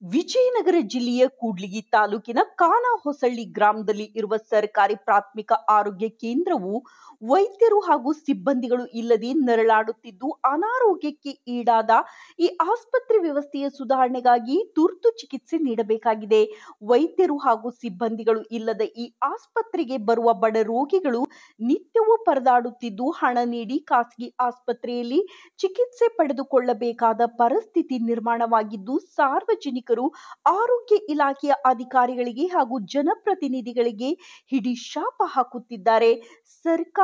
ವಿಜಯನಗರ ಜಿಲ್ಲೆಯ ಕೂಡ್ಲಿಗಿ ತಾಲೂಕಿನ ಕಾನಹೊಸಳ್ಳಿ ಗ್ರಾಮದಲ್ಲಿ ಇರುವ ಸರ್ಕಾರಿ ಪ್ರಾಥಮಿಕ ಆರೋಗ್ಯ ಕೇಂದ್ರವು ವೈದ್ಯರು ಹಾಗೂ ಸಿಬ್ಬಂದಿಗಳು ಇಲ್ಲದೆ ನರಳಾಡುತ್ತಿದ್ದು ಅನಾರೋಗ್ಯಕ್ಕೆ ಈಡಾದ ಈ ಆಸ್ಪತ್ರೆ ವ್ಯವಸ್ಥೆಯ ಸುಧಾರಣೆಗಾಗಿ ತುರ್ತು ಚಿಕಿತ್ಸೆ ನೀಡಬೇಕಾಗಿದೆ. ವೈದ್ಯರು ಹಾಗೂ ಸಿಬ್ಬಂದಿಗಳು ಇಲ್ಲದ ಈ ಆಸ್ಪತ್ರೆಗೆ ಬರುವ ಬಡ ರೋಗಿಗಳು ನಿತ್ಯವೂ ಪರದಾಡುತ್ತಿದ್ದು ಹಣ ನೀಡಿ ಖಾಸಗಿ ಆಸ್ಪತ್ರೆಯಲ್ಲಿ ಚಿಕಿತ್ಸೆ ಪಡೆದುಕೊಳ್ಳಬೇಕಾದ ಪರಿಸ್ಥಿತಿ ನಿರ್ಮಾಣವಾಗಿದ್ದು ಸಾರ್ವಜನಿಕರು ಆರೋಗ್ಯ ಇಲಾಖೆಯ ಅಧಿಕಾರಿಗಳಿಗೆ ಹಾಗೂ ಜನಪ್ರತಿನಿಧಿಗಳಿಗೆ ಹಿಡಿ ಶಾಪ ಹಾಕುತ್ತಿದ್ದಾರೆ. ಸರ್ಕಾರ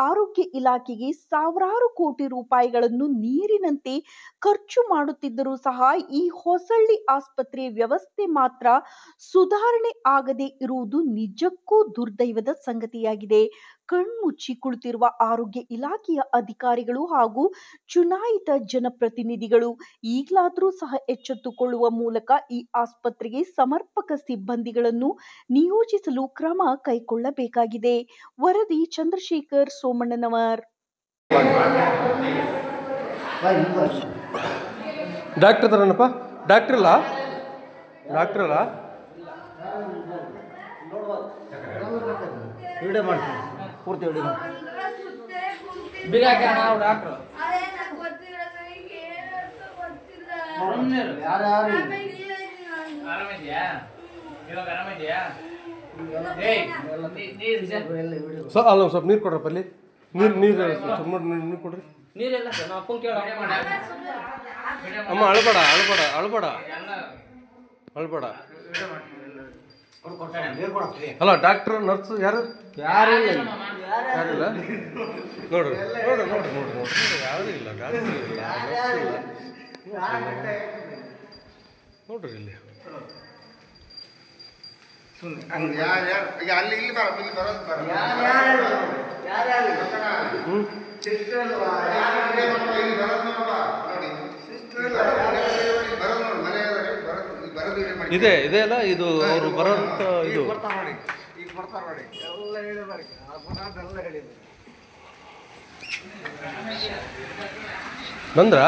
ಆರೋಗ್ಯ ಇಲಾಖೆಗೆ ಸಾವಿರಾರು ಕೋಟಿ ರೂಪಾಯಿಗಳನ್ನು ನೀರಿನಂತೆ ಖರ್ಚು ಮಾಡುತ್ತಿದ್ದರೂ ಸಹ ಈ ಹೊಸಳ್ಳಿ ಆಸ್ಪತ್ರೆಯ ವ್ಯವಸ್ಥೆ ಮಾತ್ರ ಸುಧಾರಣೆ ಆಗದೆ ಇರುವುದು ನಿಜಕ್ಕೂ ದುರ್ದೈವದ ಸಂಗತಿಯಾಗಿದೆ. ಕಣ್ಮುಚ್ಚಿ ಕುಳಿತಿರುವ ಆರೋಗ್ಯ ಇಲಾಖೆಯ ಅಧಿಕಾರಿಗಳು ಹಾಗೂ ಚುನಾಯಿತ ಜನಪ್ರತಿನಿಧಿಗಳು ಈಗಲಾದರೂ ಸಹ ಎಚ್ಚೆತ್ತುಕೊಳ್ಳುವ ಮೂಲಕ ಈ ಆಸ್ಪತ್ರೆಗೆ ಸಮರ್ಪಕ ಸಿಬ್ಬಂದಿಗಳನ್ನು ನಿಯೋಜಿಸಲು ಕ್ರಮ ಕೈಗೊಳ್ಳಬೇಕಾಗಿದೆ. ವರದಿ ಚಂದ್ರಶೇಖರ್ ಸೋಮಣ್ಣನವರ್. ಡಾಕ್ಟರ್ ತರನಪ್ಪ ಡಾಕ್ಟರ್ ಅಲ್ಲ ವಿಡಿಯೋ ಮಾಡ್ತೀನಿ ಪೂರ್ತಿ ವಿಡಿಯೋ ಅಲ್ಲ ಸ್ವಲ್ಪ ನೀರು ಕೊಡ್ರಪ್ಪ ಅಲ್ಲಿ ನೀರು ಕೊಡ್ರಿ. ಅಮ್ಮ ಅಳ್ಬೇಡ ಅಲ್ಲ ಡಾಕ್ಟರ್ ನರ್ಸ್ ಯಾರಿಲ್ಲ ನೋಡ್ರಿ ಯಾವುದೂ ಇಲ್ಲ ಡಾಕ್ಟರ್ ಇಲ್ಲ ನೋಡ್ರಿ ಇಲ್ಲಿ ಇದೆ ಅಲ್ಲ ಇದು ಅವರು ಬರೋಂಥ ಇದು ಬಂದ್ರ